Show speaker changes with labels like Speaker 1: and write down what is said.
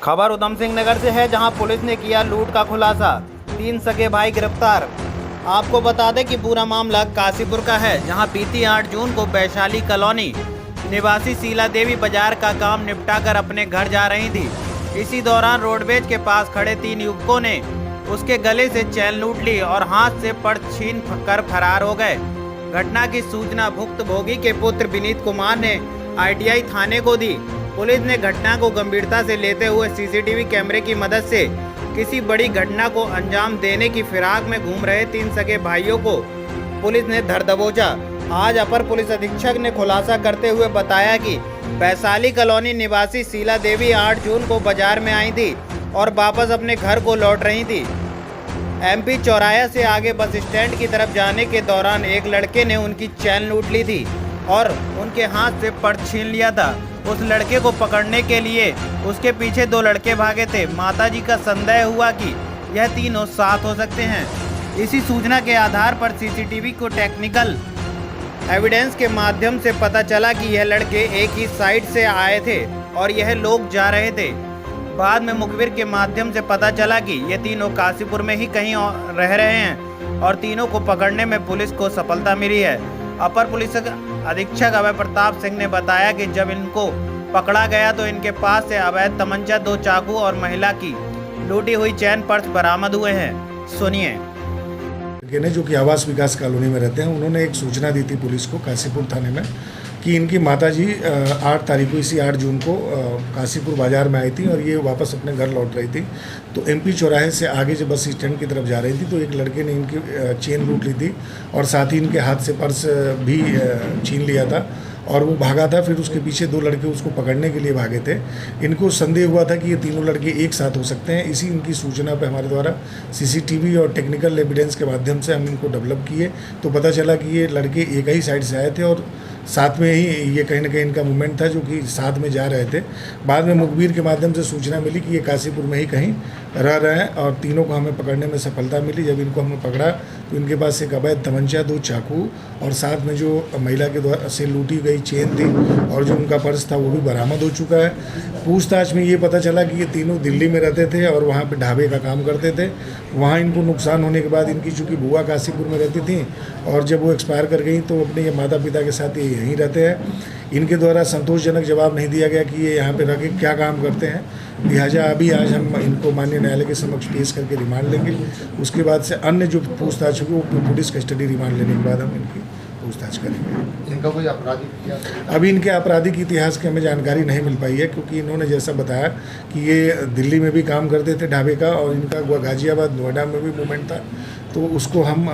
Speaker 1: खबर उधम सिंह नगर से है, जहां पुलिस ने किया लूट का खुलासा। 3 सगे भाई गिरफ्तार। आपको बता दें कि पूरा मामला काशीपुर का है, जहां बीती 8 जून को वैशाली कॉलोनी निवासी शीला देवी बाजार का काम निपटाकर अपने घर जा रही थी। इसी दौरान रोडवेज के पास खड़े 3 युवकों ने उसके गले से चैन लूट ली और हाथ से पर्स छीन कर फरार हो गए। घटना की सूचना भुक्तभोगी के पुत्र विनीत कुमार ने ITI थाने को दी। पुलिस ने घटना को गंभीरता से लेते हुए CCTV कैमरे की मदद से किसी बड़ी घटना को अंजाम देने की फिराक में घूम रहे 3 सगे भाइयों को पुलिस ने धर दबोचा। आज अपर पुलिस अधीक्षक ने खुलासा करते हुए बताया कि वैशाली कॉलोनी निवासी शीला देवी 8 जून को बाजार में आई थी और वापस अपने घर को लौट रही थी। MP चौराहा से आगे बस स्टैंड की तरफ जाने के दौरान एक लड़के ने उनकी चैन लूट ली थी और उनके हाथ से पर्स छीन लिया था। उस लड़के को पकड़ने के लिए उसके पीछे 2 लड़के भागे थे। माताजी का संदेह हुआ कि यह तीनों साथ हो सकते हैं। इसी सूचना के आधार पर CCTV को टेक्निकल एविडेंस के माध्यम से पता चला कि यह लड़के एक ही साइड से आए थे और यह लोग जा रहे थे। बाद में मुखबिर के माध्यम से पता चला कि ये तीनों काशीपुर में ही कहीं रह रहे हैं और तीनों को पकड़ने में पुलिस को सफलता मिली है। अपर पुलिस अधीक्षक अभय प्रताप सिंह ने बताया कि जब इनको पकड़ा गया तो इनके पास से अवैध तमंचा, 2 चाकू और महिला की लूटी हुई चैन पर्स बरामद हुए हैं। सुनिए।
Speaker 2: जो कि आवास विकास कॉलोनी में रहते हैं, उन्होंने एक सूचना दी थी पुलिस को काशीपुर थाने में कि इनकी माताजी 8 तारीख को, इसी 8 जून को काशीपुर बाज़ार में आई थी और ये वापस अपने घर लौट रही थी। तो MP चौराहे से आगे जब बस स्टैंड की तरफ जा रही थी तो एक लड़के ने इनकी चेन लूट ली थी और साथ ही इनके हाथ से पर्स भी छीन लिया था और वो भागा था। फिर उसके पीछे 2 लड़के उसको पकड़ने के लिए भागे थे। इनको संदेह हुआ था कि ये तीनों लड़के एक साथ हो सकते हैं। इसी इनकी सूचना पे हमारे द्वारा CCTV और टेक्निकल एविडेंस के माध्यम से हम इनको डेवलप किए तो पता चला कि ये लड़के एक ही साइड से आए थे और साथ में ही ये कहीं ना कहीं इनका मूवमेंट था, जो कि साथ में जा रहे थे। बाद में मुखबिर के माध्यम से सूचना मिली कि ये काशीपुर में ही कहीं रह रहे हैं और तीनों को हमें पकड़ने में सफलता मिली। जब इनको हमने पकड़ा तो इनके पास एक अवैध तमंचा, 2 चाकू और साथ में जो महिला के द्वारा से लूटी गई चेन थी और जो उनका पर्स था वो भी बरामद हो चुका है। पूछताछ में ये पता चला कि ये तीनों दिल्ली में रहते थे और वहाँ पे ढाबे का काम करते थे। वहाँ इनको नुकसान होने के बाद इनकी चूँकि बुआ काशीपुर में रहती थी और जब वो एक्सपायर कर गई तो अपने ये माता पिता के साथ ये यहीं रहते हैं। इनके द्वारा संतोषजनक जवाब नहीं दिया गया कि ये यहाँ पे रह के क्या काम करते हैं। लिहाजा अभी आज हम इनको माननीय न्यायालय के समक्ष पेश करके रिमांड लेंगे। उसके बाद से अन्य जो पूछताछ होगी वो पुलिस कस्टडी रिमांड लेने के बाद हम इनकी पूछताछ करेंगे।
Speaker 3: इनका कोई आपराधिक इतिहास?
Speaker 2: अभी इनके आपराधिक इतिहास की हमें जानकारी नहीं मिल पाई है, क्योंकि इन्होंने जैसा बताया कि ये दिल्ली में भी काम करते थे ढाबे का और इनका गाजियाबाद, नोएडा में भी मूवमेंट था, तो उसको हम